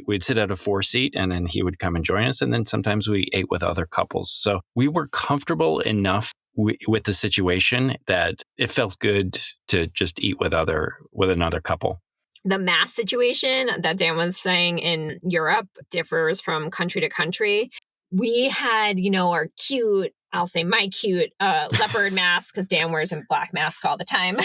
we'd sit at a 4-seat, and then he would come and join us. And then sometimes we ate with other couples. So we were comfortable enough with the situation that it felt good to just eat with another couple. The mask situation that Dan was saying in Europe differs from country to country. We had, our cute, I'll say my cute leopard mask, because Dan wears a black mask all the time,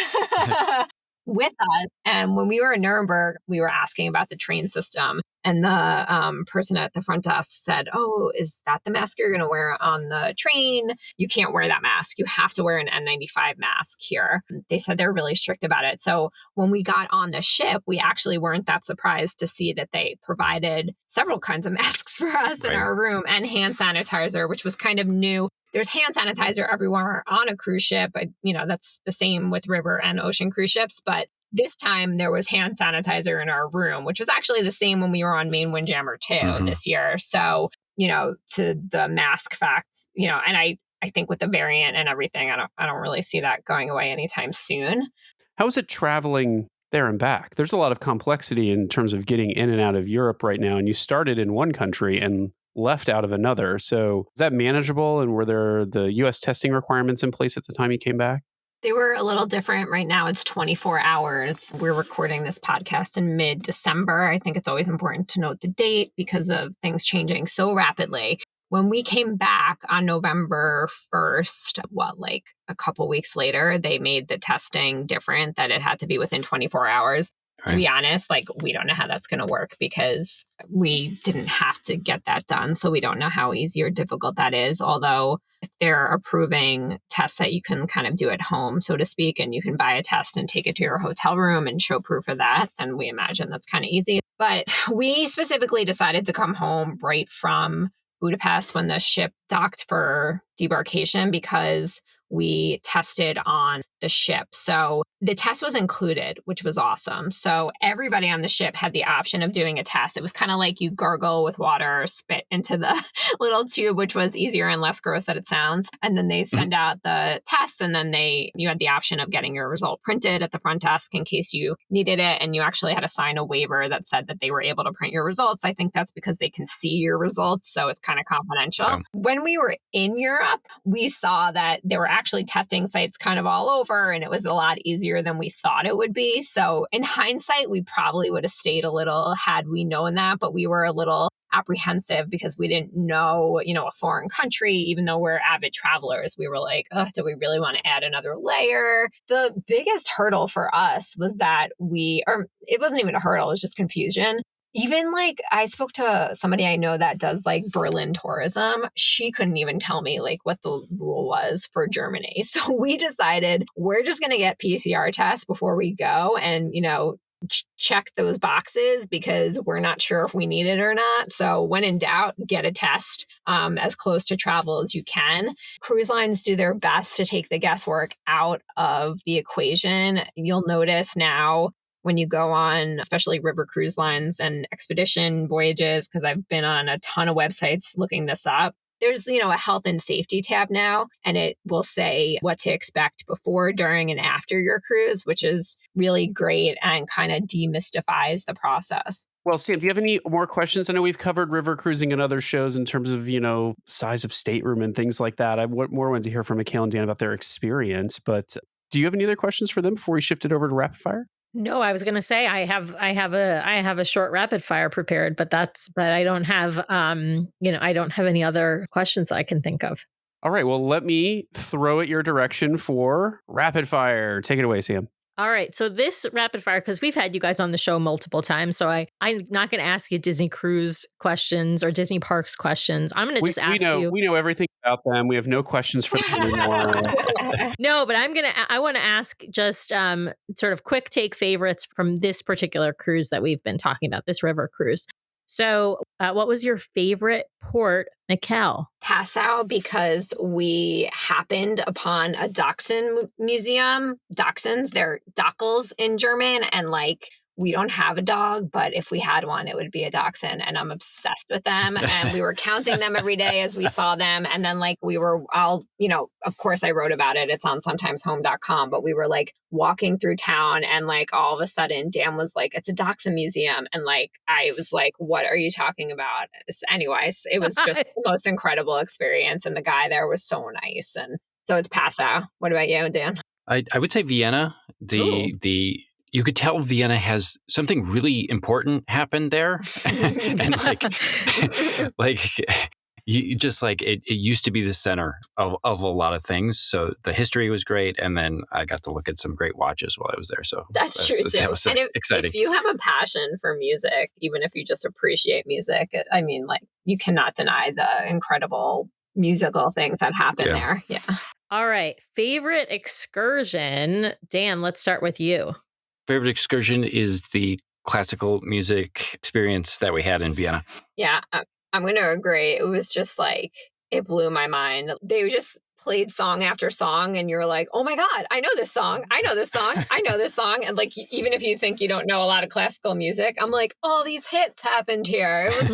with us. And when we were in Nuremberg, we were asking about the train system. And the person at the front desk said, "Oh, is that the mask you're going to wear on the train? You can't wear that mask. You have to wear an N95 mask here." They said they're really strict about it. So when we got on the ship, we actually weren't that surprised to see that they provided several kinds of masks for us in our room, and hand sanitizer, which was kind of new. There's hand sanitizer everywhere on a cruise ship. That's the same with river and ocean cruise ships. But this time there was hand sanitizer in our room, which was actually the same when we were on Main Windjammer too this year. So, to the mask fact, and I think with the variant and everything, I don't really see that going away anytime soon. How is it traveling there and back? There's a lot of complexity in terms of getting in and out of Europe right now. And you started in one country and left out of another. So is that manageable? And were there the U.S. testing requirements in place at the time you came back? They were a little different. Right now, it's 24 hours. We're recording this podcast in mid-December. I think it's always important to note the date because of things changing so rapidly. when we came back on November 1st, like a couple weeks later, they made the testing different, that it had to be within 24 hours. Right. To be honest, like, we don't know how that's going to work because we didn't have to get that done. So we don't know how easy or difficult that is. Although if they're approving tests that you can kind of do at home, so to speak, and you can buy a test and take it to your hotel room and show proof of that, then we imagine that's kind of easy. But we specifically decided to come home right from Budapest when the ship docked for debarkation because we tested on the ship. So the test was included, which was awesome. So everybody on the ship had the option of doing a test. It was kind of like you gargle with water or spit into the little tube, which was easier and less gross than it sounds. And then they send out the test, and then you had the option of getting your result printed at the front desk in case you needed it. And you actually had to sign a waiver that said that they were able to print your results. I think that's because they can see your results. So it's kind of confidential. Yeah. When we were in Europe, we saw that there were actually testing sites kind of all over, and it was a lot easier than we thought it would be. So in hindsight, we probably would have stayed a little had we known that, but we were a little apprehensive because we didn't know, a foreign country, even though we're avid travelers. We were like, oh, do we really want to add another layer? The biggest hurdle for us was that it wasn't even a hurdle, it was just confusion. Even like I spoke to somebody I know that does like Berlin tourism. She couldn't even tell me like what the rule was for Germany. So we decided we're just going to get PCR tests before we go and, check those boxes because we're not sure if we need it or not. So when in doubt, get a test as close to travel as you can. Cruise lines do their best to take the guesswork out of the equation. You'll notice now when you go on, especially river cruise lines and expedition voyages, because I've been on a ton of websites looking this up, there's, a health and safety tab now, and it will say what to expect before, during, and after your cruise, which is really great and kind of demystifies the process. Well, Sam, do you have any more questions? I know we've covered river cruising in other shows in terms of, size of stateroom and things like that. I wanted to hear from Mikhail and Dan about their experience, but do you have any other questions for them before we shift it over to rapid fire? No, I was going to say I have a short rapid fire prepared, but I don't have I don't have any other questions I can think of. All right, well, let me throw it your direction for rapid fire. Take it away, Sam. All right. So this rapid fire, because we've had you guys on the show multiple times, so I'm not going to ask you Disney cruise questions or Disney parks questions. I'm going to just ask you. We know everything about them. We have no questions for them anymore. No, but I want to ask just sort of quick take favorites from this particular cruise that we've been talking about, this river cruise. So what was your favorite port, Mikhail? Passau, because we happened upon a dachshund museum. Dachshunds, they're Dackels in German, and we don't have a dog, but if we had one, it would be a dachshund, and I'm obsessed with them. And we were counting them every day as we saw them. And then of course I wrote about it. It's on sometimeshome.com, but we were walking through town, and all of a sudden Dan was like, it's a dachshund museum. And I was like, what are you talking about? Anyways, it was just the most incredible experience. And the guy there was so nice. And so it's Passau. What about you, Dan? I would say Vienna. You could tell Vienna has something really important happened there. And you just it used to be the center of a lot of things. So the history was great. And then I got to look at some great watches while I was there. So that's true too. That was exciting. If you have a passion for music, even if you just appreciate music, you cannot deny the incredible musical things that happen there. Yeah. All right. Favorite excursion. Dan, let's start with you. Favorite excursion is the classical music experience that we had in Vienna. Yeah, I'm going to agree. It was just it blew my mind. They just played song after song, and you're like, oh my God, I know this song. I know this song. I know this song. And even if you think you don't know a lot of classical music, I'm like, all these hits happened here. It was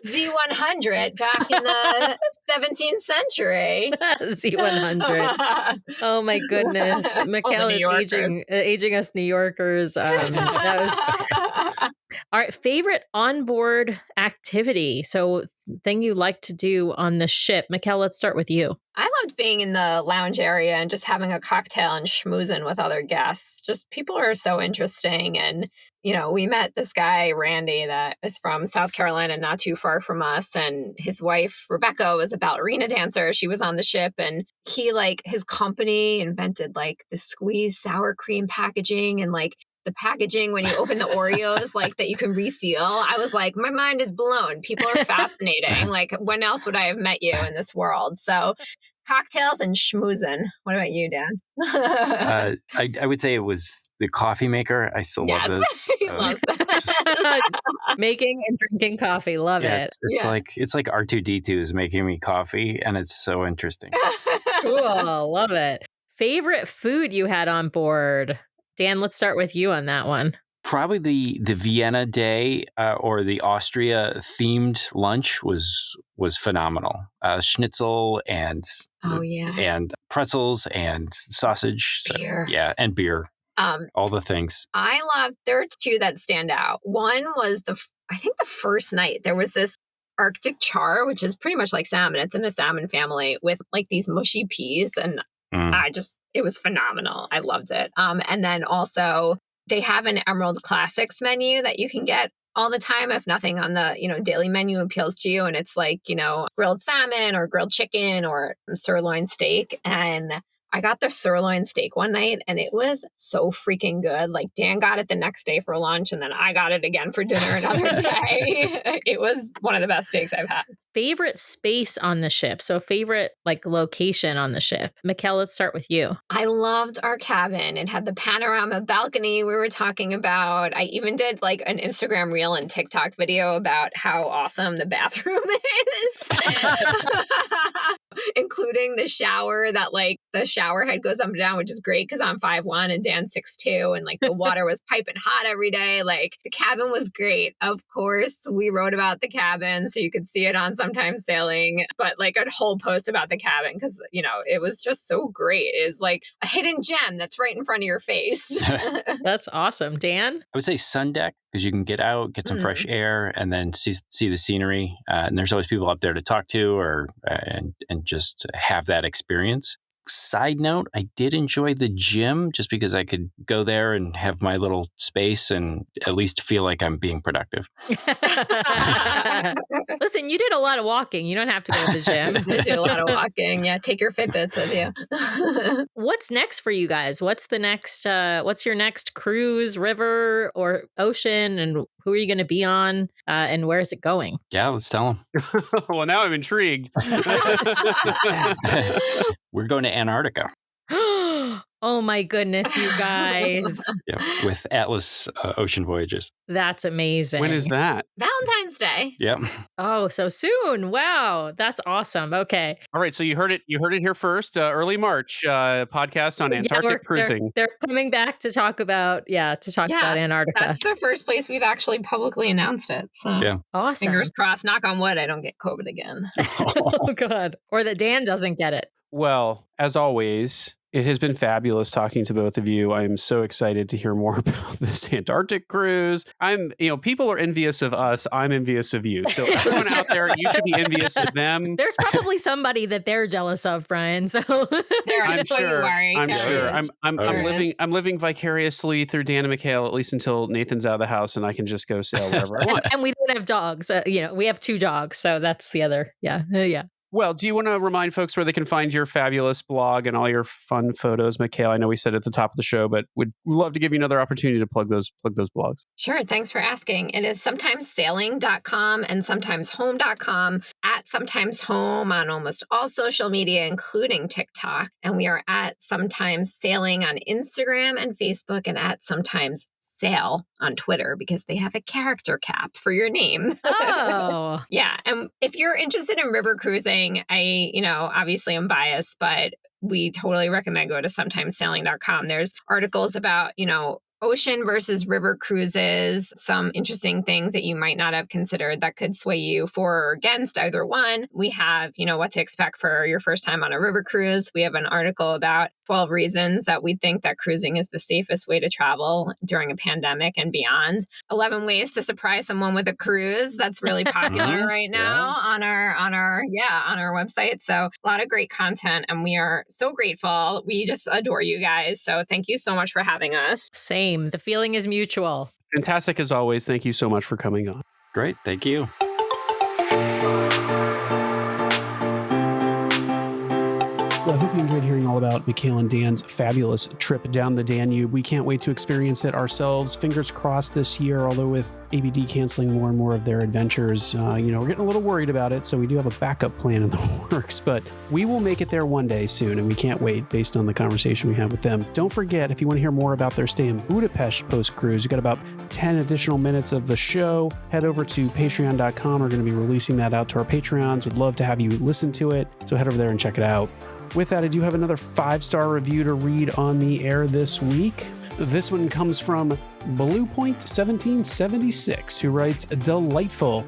Z100 back in the 17th century. Z100. Oh my goodness. Mikhail is aging us New Yorkers. That All right, favorite onboard activity. So, thing you like to do on the ship. Mikkel, let's start with you. I loved being in the lounge area and just having a cocktail and schmoozing with other guests. Just people are so interesting. And, we met this guy, Randy, that is from South Carolina, not too far from us. And his wife, Rebecca, was a ballerina dancer. She was on the ship, and he, his company invented the squeeze sour cream packaging and the packaging when you open the Oreos, that you can reseal. I was like, my mind is blown. People are fascinating. When else would I have met you in this world? So cocktails and schmoozing. What about you, Dan? I would say it was the coffee maker. I still love those. He loves that. Making and drinking coffee. Love it. It's like R2D2 is making me coffee, and it's so interesting. Cool. Love it. Favorite food you had on board? Dan, let's start with you on that one. Probably the Vienna day or the Austria themed lunch was phenomenal. Schnitzel and and pretzels and sausage, beer. And beer. All the things. There are two that stand out. One was I think the first night there was this Arctic char, which is pretty much like salmon. It's in the salmon family with these mushy peas, and it was phenomenal. I loved it. And then also they have an Emerald Classics menu that you can get all the time if nothing on the, daily menu appeals to you. And it's grilled salmon or grilled chicken or sirloin steak. And I got the sirloin steak one night and it was so freaking good. Dan got it the next day for lunch and then I got it again for dinner another day. It was one of the best steaks I've had. Favorite space on the ship. So favorite location on the ship. Mikkel, let's start with you. I loved our cabin. It had the panorama balcony we were talking about. I even did an Instagram reel and TikTok video about how awesome the bathroom is. Including the shower that the shower head goes up and down, which is great because I'm 5'1" and Dan's 6'2", and the water was piping hot every day. The cabin was great. Of course, we wrote about the cabin so you could see it on Sometimes Sailing, but a whole post about the cabin because it was just so great. It is a hidden gem that's right in front of your face. That's awesome. Dan? I would say sun deck because you can get out, get some fresh air, and then see the scenery. And there's always people up there to talk to or and just have that experience. Side note, I did enjoy the gym just because I could go there and have my little space and at least feel like I'm being productive. Listen, you did a lot of walking. You don't have to go to the gym. You did a lot of walking. Yeah, take your Fitbits with you. What's next for you guys? What's your next cruise, river or ocean? And who are you going to be on? And where is it going? Yeah, let's tell them. Well, now I'm intrigued. We're going to Antarctica. Oh my goodness, you guys. Yeah, with Atlas Ocean Voyages. That's amazing. When is that? Valentine's Day. Yep. Oh, so soon. Wow. That's awesome. Okay. All right. So you heard it here first. Early March podcast on Antarctic cruising. They're coming back to talk about about Antarctica. That's the first place we've actually publicly announced it. So awesome. Fingers crossed, knock on wood, I don't get COVID again. Oh, God. Or that Dan doesn't get it. Well, as always, it has been fabulous talking to both of you. I'm so excited to hear more about this Antarctic cruise. People are envious of us. I'm envious of you. So everyone out there, you should be envious of them. There's probably somebody that they're jealous of, Brian. So I'm sure. I'm living vicariously through Dan and Mikhail, at least until Nathan's out of the house and I can just go sail wherever I want. And we don't have dogs. We have 2 dogs. So that's the other. Yeah. Well, do you want to remind folks where they can find your fabulous blog and all your fun photos, Mikhail? I know we said at the top of the show, but would love to give you another opportunity to plug those blogs. Sure. Thanks for asking. It is sometimessailing.com and sometimeshome.com, at sometimeshome on almost all social media, including TikTok. And we are at Sometimes Sailing on Instagram and Facebook, and at Sometimes Sail on Twitter because they have a character cap for your name. Oh. Yeah. And if you're interested in river cruising, I obviously I'm biased, but we totally recommend go to sometimessailing.com. There's articles about, ocean versus river cruises, some interesting things that you might not have considered that could sway you for or against either one. We have, what to expect for your first time on a river cruise. We have an article about 12 reasons that we think that cruising is the safest way to travel during a pandemic and beyond. 11 ways to surprise someone with a cruise. That's really popular right now on our website. So a lot of great content, and we are so grateful. We just adore you guys. So thank you so much for having us. Same. The feeling is mutual. Fantastic as always. Thank you so much for coming on. Great. Thank you. Well, I hope you enjoyed hearing all about Mikhail and Dan's fabulous trip down the Danube. We can't wait to experience it ourselves. Fingers crossed this year, although with ABD canceling more and more of their adventures, we're getting a little worried about it. So we do have a backup plan in the works, but we will make it there one day soon. And we can't wait based on the conversation we had with them. Don't forget, if you want to hear more about their stay in Budapest post-cruise, you got about 10 additional minutes of the show. Head over to patreon.com. We're going to be releasing that out to our Patreons. We'd love to have you listen to it. So head over there and check it out. With that, I do have another 5-star review to read on the air this week. This one comes from Bluepoint1776, who writes, Delightful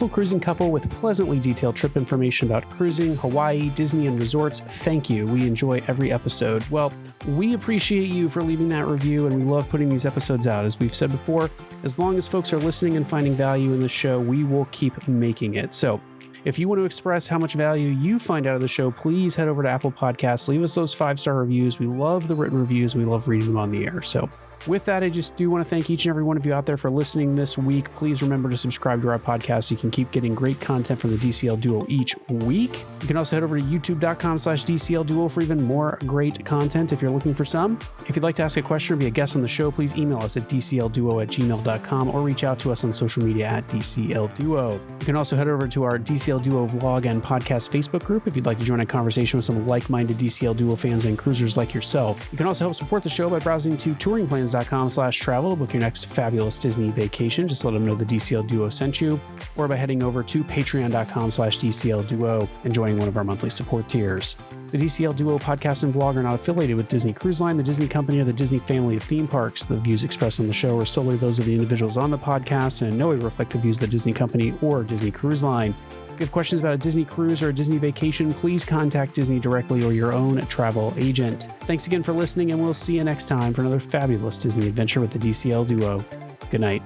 cruising couple with pleasantly detailed trip information about cruising, Hawaii, Disney, and resorts. Thank you. We enjoy every episode. Well, we appreciate you for leaving that review, and we love putting these episodes out. As we've said before, as long as folks are listening and finding value in the show, we will keep making it. So if you want to express how much value you find out of the show, please head over to Apple Podcasts. Leave us those 5-star reviews. We love the written reviews. We love reading them on the air. So with that, I just do want to thank each and every one of you out there for listening this week. Please remember to subscribe to our podcast so you can keep getting great content from the DCL Duo each week. You can also head over to youtube.com/DCL Duo for even more great content if you're looking for some. If you'd like to ask a question or be a guest on the show, please email us at dclduo@gmail.com or reach out to us on social media at DCL Duo. You can also head over to our DCL Duo vlog and podcast Facebook group if you'd like to join a conversation with some like-minded DCL Duo fans and cruisers like yourself. You can also help support the show by browsing to touringplans.com/travel to book your next fabulous Disney vacation. Just let them know the DCL Duo sent you, or by heading over to patreon.com/DCL Duo and joining one of our monthly support tiers. The DCL Duo podcast and vlog are not affiliated with Disney Cruise Line, the Disney Company, or the Disney family of theme parks. The views expressed on the show are solely those of the individuals on the podcast and in no way reflect the views of the Disney Company or Disney Cruise Line. If you have questions about a Disney cruise or a Disney vacation, please contact Disney directly or your own travel agent. Thanks again for listening, and we'll see you next time for another fabulous Disney adventure with the DCL Duo. Good night.